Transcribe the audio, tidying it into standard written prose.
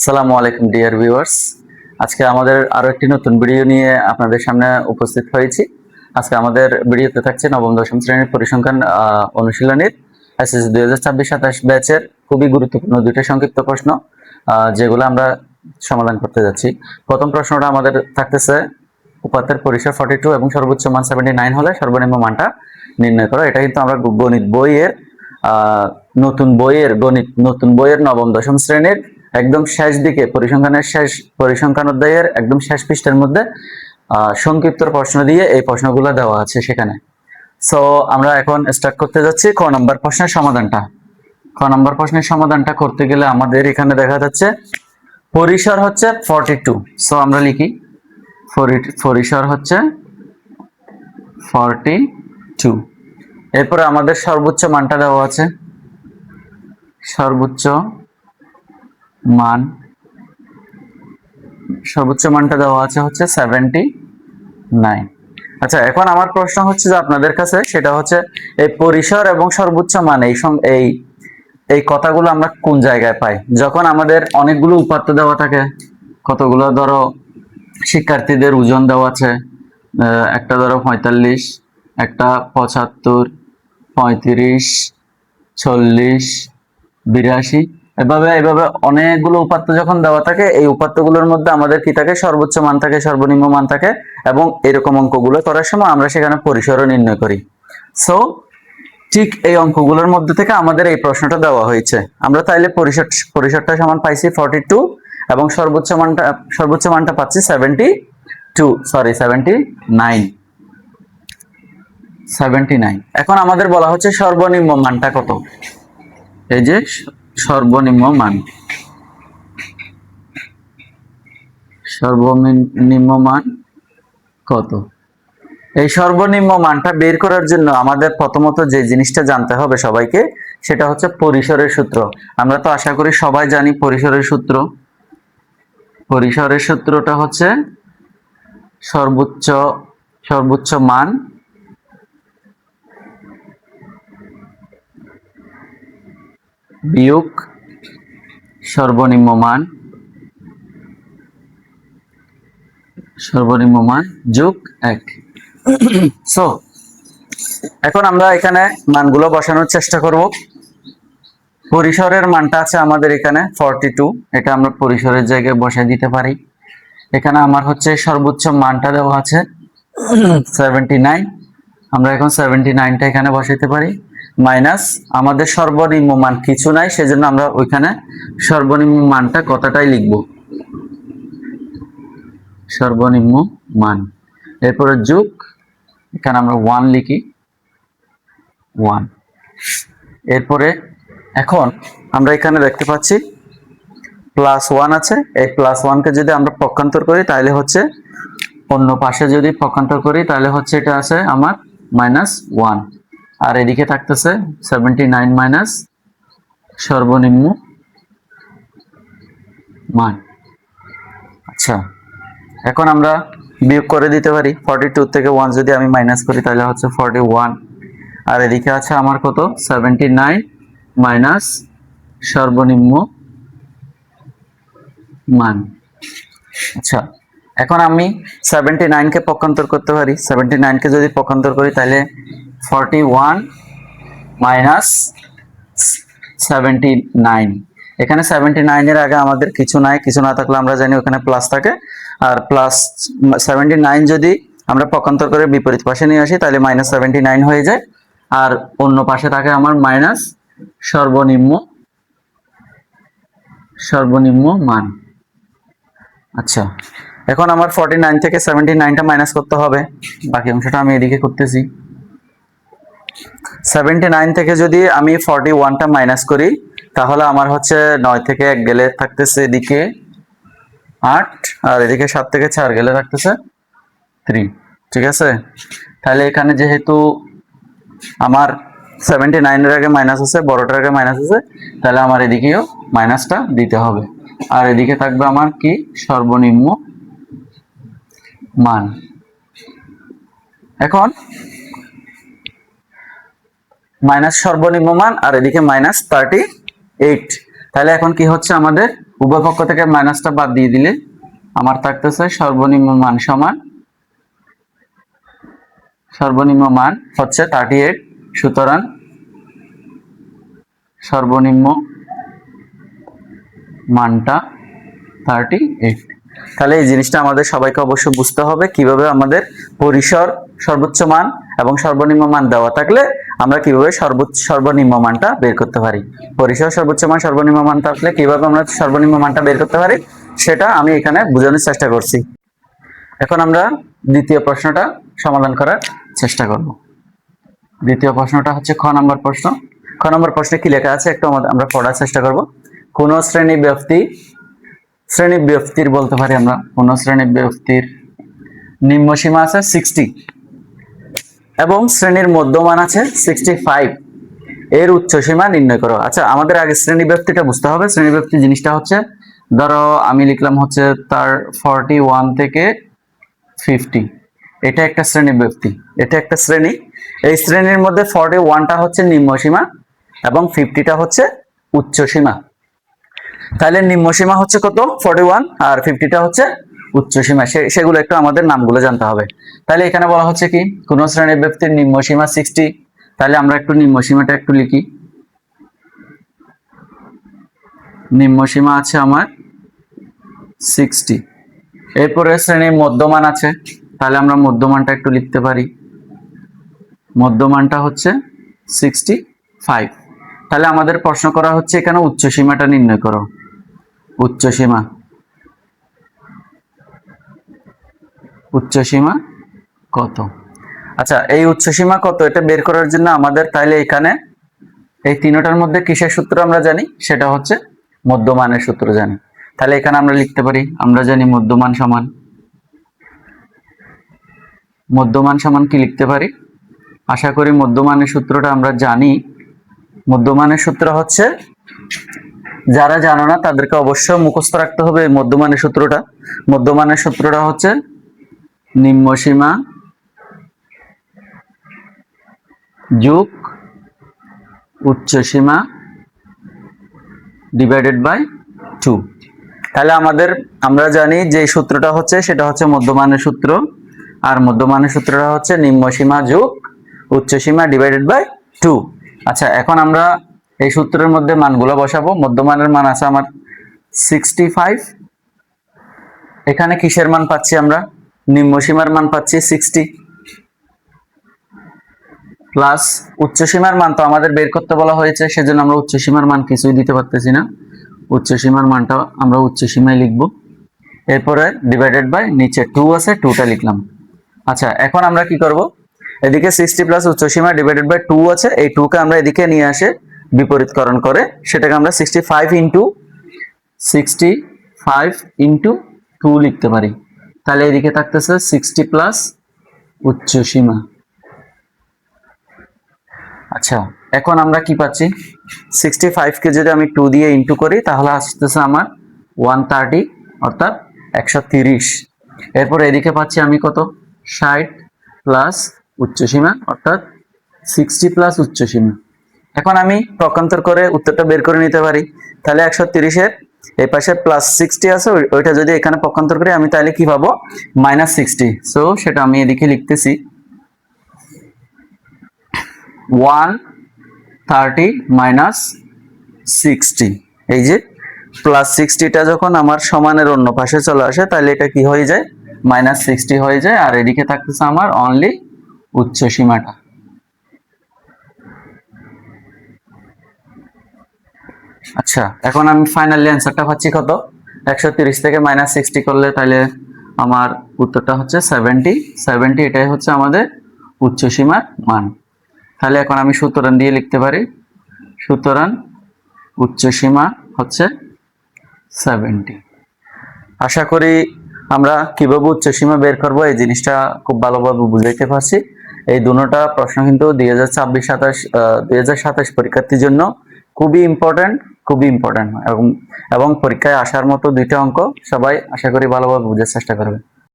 আসসালামু আলাইকুম dear viewers. আজকে আমাদের আরো একটি নতুন ভিডিও নিয়ে আপনাদের সামনে উপস্থিত হয়েছি। আজকে আমাদের ভিডিওতে থাকছে নবম দশম শ্রেণীর পরিসংখ্যান অনুশীলনীর এসএসসি 2026-27 ব্যাচের খুবই গুরুত্বপূর্ণ দুইটা সংক্ষিপ্ত প্রশ্ন, যেগুলো আমরা সমাধান করতে যাচ্ছি। প্রথম প্রশ্নটা আমাদের থাকতেছে উপাত্তের পরিসর 42 এবং সর্বোচ্চ মান 79 হলে সর্বনিম্ন মানটা নির্ণয় করো। এটা কিন্তু আমরা গণিত বইয়ের নতুন বইয়ের নবম দশম শ্রেণীর একদম শেষ দিকে পরিসংখ্যান অধ্যায়ের একদম শেষ পৃষ্ঠার মধ্যে সংক্ষিপ্ত প্রশ্ন দিয়ে এই প্রশ্নগুলো দেওয়া আছে সেখানে। সো আমরা এখন স্টার্ট করতে যাচ্ছি ক নম্বর প্রশ্নের সমাধানটা করতে গেলে আমাদের এখানে দেখা যাচ্ছে পরিসর হচ্ছে 42। সো আমরা লিখি পরিসর হচ্ছে 42। এরপরে আমাদের সর্বোচ্চ মানটা দেওয়া আছে, সর্বোচ্চ মানটা দেওয়া আছে হচ্ছে 79। আচ্ছা, এখন আমার প্রশ্ন হচ্ছে যে আপনাদের কাছে, সেটা হচ্ছে এই পরিসর এবং সর্বোচ্চ মান এই কথাগুলো আমরা কোন জায়গায় পাই? যখন আমাদের অনেকগুলো উপাত্ত দেওয়া থাকে, কতগুলো ধরো শিক্ষার্থীদের ওজন দেওয়া আছে, একটা ধরো 45, একটা 75, 35, 40, 82, এভাবে অনেকগুলো উপাত্ত যখন দেওয়া থাকে, এই উপাত্তগুলোর মধ্যে আমাদের কি থাকে? সর্বোচ্চ মান থাকে, সর্বনিম্ন মান থাকে, এবং এরকম অঙ্কগুলো করার সময় আমরা সেখানে পরিসরও নির্ণয় করি। সো ঠিক এই অঙ্কগুলোর মধ্যে থেকে আমাদের এই প্রশ্নটা দেওয়া হয়েছে। আমরা তাইলে পরিসরটা সমান পাইছি 42 এবং সর্বোচ্চ মানটা পাচ্ছি 79। এখন আমাদের বলা হচ্ছে সর্বনিম্ন মানটা কত? এই যে সর্বনিম্ন মান কত? এই সর্বনিম্ন মানটা বের করার জন্য আমাদের প্রথমত যে জিনিসটা জানতে হবে সবাইকে, সেটা হচ্ছে পরিসরের সূত্র। আমরা তো আশা করি সবাই জানি পরিসরের সূত্রটা হচ্ছে সর্বোচ্চ মান বিয়োগ সর্বনিম্ন মান যোগ 1। সো এখন আমরা এখানে মানগুলো বসানোর চেষ্টা করব। পরিসরের মানটা আছে আমাদের এখানে 42, এটা আমরা পরিসরের জায়গায় বসাই দিতে পারি। এখানে আমার হচ্ছে সর্বোচ্চ মানটা দেওয়া আছে 79, আমরা এখন 79টা এখানে বসাইতে পারি, মাইনাস আমাদের সর্বনিম্ন মান কিছু নাই, সেজন্য আমরা ওইখানে সর্বনিম্ন মানটা কতটাই লিখব, সর্বনিম্ন মান। এরপরে যোগ, এখানে আমরা 1 লিখি, 1। এরপরে এখন আমরা এখানে দেখতে পাচ্ছি +1 আছে। এই +1কে যদি আমরা পক্ষান্তর করি তাহলে হচ্ছে, অন্য পাশে যদি পক্ষান্তর করি তাহলে হচ্ছে এটা আছে আমার -1, আর এদিকে থাকতেছে 79 মাইনাস সর্বনিম্ন মান। আচ্ছা, এখন আমরা বিয়োগ করে দিতে পারি। 42 থেকে 1 যদি আমি মাইনাস করি তাহলে হচ্ছে 41, আর এদিকে আছে আমার কত? 79 মাইনাস সর্বনিম্ন মান। আচ্ছা, এখন আমি 79কে পক্ষান্তর করতে পারি। 79কে যদি পক্ষান্তর করি তাহলে 41 মাইনাস 79। এখানে 79 এর আগে আমাদের কিছু নাই, কিছু না থাকলে আমরা জানি ওখানে প্লাস থাকে, আর প্লাস 79 যদি আমরা পক্ষান্তর করে বিপরীত পাশে নিয়ে আসি তাহলে -79 হয়ে যায়, আর অন্য পাশে থাকে আমার মাইনাস সর্বনিম্ন মান। আচ্ছা, এখন আমার 49 থেকে 79টা মাইনাস করতে হবে, বাকি অংশটা আমি এদিকে করতেছি। 79 থেকে যদি আমি 41টা মাইনাস করি তাহলে আমার হচ্ছে 9 থেকে 1 গেলে থাকতেছে এদিকে 8, আর এদিকে 7 থেকে 4 গেলে থাকতেছে 3। ঠিক আছে, তাহলে এখানে যেহেতু আমার 79 এর আগে মাইনাস আছে, বড়টার আগে মাইনাস আছে, তাহলে আমার এদিকেও মাইনাসটা দিতে হবে, আর এদিকে থাকবে আমার কি? সর্বনিম্ন মান। এখন মাইনাস সর্বনিম্ন মান আর এদিকে -38, তাহলে এখন কি হচ্ছে আমাদের? উভয় পক্ষ থেকে মাইনাসটা বাদ দিয়ে দিলে আমার থাকতেছে সর্বনিম্ন মান সমান সর্বনিম্ন মান হচ্ছে 38। সুতরাং সর্বনিম্ন মানটা 38। তাহলে এই জিনিসটা আমাদের সবাইকে অবশ্যই বুঝতে হবে, কিভাবে আমাদের পরিসর, সর্বোচ্চ মান এবং সর্বনিম্ন মান দেওয়া থাকলে আমরা কিভাবে সর্বনিম্ন মানটা বের করতে পারি। পরিসর, সর্বোচ্চ মান, সর্বনিম্ন মান থাকলে কিভাবে আমরা সর্বনিম্ন মানটা বের করতে পারি সেটা আমি এখানে বোঝানোর চেষ্টা করছি। এখন আমরা দ্বিতীয় প্রশ্নটা সমাধান করার চেষ্টা করব। দ্বিতীয় প্রশ্নটা হচ্ছে খ নম্বর প্রশ্ন। খ নম্বর প্রশ্নে কি লেখা আছে একটু আমরা পড়ার চেষ্টা করব। কোন শ্রেণী ব্যক্তির বলতে পারি আমরা, কোন শ্রেণী ব্যক্তির নিম্ন সীমা আছে 60 এবং শ্রেণীর মধ্যমান আছে 65, এর উচ্চ সীমা নির্ণয় করো। আচ্ছা, আমাদের আগে শ্রেণী ব্যক্তিটা বুঝতে হবে। শ্রেণী ব্যক্তি জিনিসটা হচ্ছে, ধরো আমি লিখলাম হচ্ছে তার 41 থেকে 50, এটা একটা শ্রেণী ব্যক্তি, এটা একটা শ্রেণী। এই শ্রেণীর মধ্যে 41টা হচ্ছে নিম্ন সীমা এবং 50টা হচ্ছে উচ্চ সীমা। তাহলে নিম্ন সীমা হচ্ছে কত? 41, আর 50টা হচ্ছে উচ্চ সীমা। সেগুলো একটু আমাদের নামগুলো জানতে হবে। তাহলে এখানে বলা হচ্ছে কি, কোন শ্রেণী ব্যক্তির নিম্ন সীমা 60। তাহলে আমরা একটু নিম্ন সীমাটা একটু লিখি। নিম্ন সীমা আছে আমার 60। এরপরে শ্রেণীর মধ্যমান আছে, তাহলে আমরা মধ্যমানটা একটু লিখতে পারি। মধ্যমানটা হচ্ছে 65। তাহলে আমাদের প্রশ্ন করা হচ্ছে এখানে উচ্চ সীমাটা নির্ণয় করো। উচ্চ সীমা কত? আচ্ছা, এই উচ্চ সীমা কত এটা বের করার জন্য আমাদের তাইলে এখানে এই তিনটার মধ্যে কিসের সূত্র আমরা জানি? সেটা হচ্ছে মধ্যমানের সূত্র জানি। তাহলে এখানে আমরা লিখতে পারি, আমরা জানি মধ্যমান সমান কি লিখতে পারি? আশা করি মধ্যমানের সূত্রটা আমরা জানি। মধ্যমানের সূত্র হচ্ছে, যারা জানো না তাদেরকে অবশ্যই মুখস্থ রাখতে হবে মধ্যমানের সূত্রটা। মধ্যমানের সূত্রটা হচ্ছে নিম্ন সীমা যোগ উচ্চ সীমা ডিভাইডেড বাই 2। তাহলে আমরা জানি যে সূত্রটা হচ্ছে, সেটা হচ্ছে মধ্যমানের সূত্র, আর মধ্যমানের সূত্রটা হচ্ছে নিম্ন সীমা যোগ উচ্চ সীমা ডিভাইডেড বাই 2। আচ্ছা, এখন আমরা এই সূত্রের মধ্যে মানগুলো বসাবো। মধ্যমানের মান আছে আমার 65। এখানে কিসের মান পাচ্ছি আমরা? নিম্ন সীমার মান পাচ্ছি 60, প্লাস উচ্চ সীমার মান তো আমাদের বের করতে বলা হয়েছে, সেজন্য আমরা উচ্চ সীমার মান কিছুই দিতে পারতেছি না। উচ্চ সীমার মানটা আমরা উচ্চ সীমায় লিখব। এরপরে ডিভাইডেড বাই নিচে 2 আছে, 2টা লিখলাম। আচ্ছা, এখন আমরা কি করব? এদিকে 60 প্লাস উচ্চ সীমা ডিভাইডেড বাই 2 আছে, এই 2 কে আমরা এদিকে নিয়ে আসে বিপরীতকরণ করে সেটাকে আমরা 65 ইন্টু 2 লিখতে পারি। তাহলে এদিকে থাকতেছে 60 প্লাস উচ্চ সীমা। আচ্ছা, এখন আমরা কি পাচ্ছি? 65 কে যদি আমি 2 দিয়ে ইন্টু করি তাহলে আসতেছে আমার 130, অর্থাৎ 130। এরপর এদিকে পাচ্ছি আমি কত? 60 প্লাস উচ্চ সীমা, অর্থাৎ 60 প্লাস উচ্চ সীমা। এখন আমি পক্ষান্তর করে উত্তরটা বের করে নিতে পারি। তাহলে 130-এর এই পাশে প্লাস 60 আছে, ওইটা যদি এখানে পক্ষান্তর করি আমি তাহলে কি পাবো? -60। সো সেটা আমি এদিকে লিখতেছি 130 মাইনাস 60। এই যে প্লাস 60টা যখন আমার সমানের অন্য পাশে চলে আসে তাহলে এটা কি হয়ে যায়? -60 হয়ে যায়, আর এদিকে থাকতেছে আমার অনলি উচ্চ সীমাটা। আচ্ছা, এখন আমি ফাইনালি অ্যান্সারটা পাচ্ছি কত? 130 থেকে -60 করলে তাহলে আমার উত্তরটা হচ্ছে 70। এটাই হচ্ছে আমাদের উচ্চ সীমার মান। তাহলে এখন আমি সুতরাং দিয়ে লিখতে পারি, সুতরাং উচ্চ সীমা হচ্ছে 70। আশা করি আমরা কিভাবে উচ্চ সীমা বের করব এই জিনিসটা খুব ভালোভাবে বুঝাইতে পারছি। এই দুটোটা প্রশ্ন কিন্তু 2026-27 পরীক্ষার্থীর জন্য খুবই ইম্পর্টেন্ট এবং পরীক্ষায় আসার মতো দুইটা অঙ্ক। সবাই আশা করি ভালোভাবে বোঝার চেষ্টা করবে।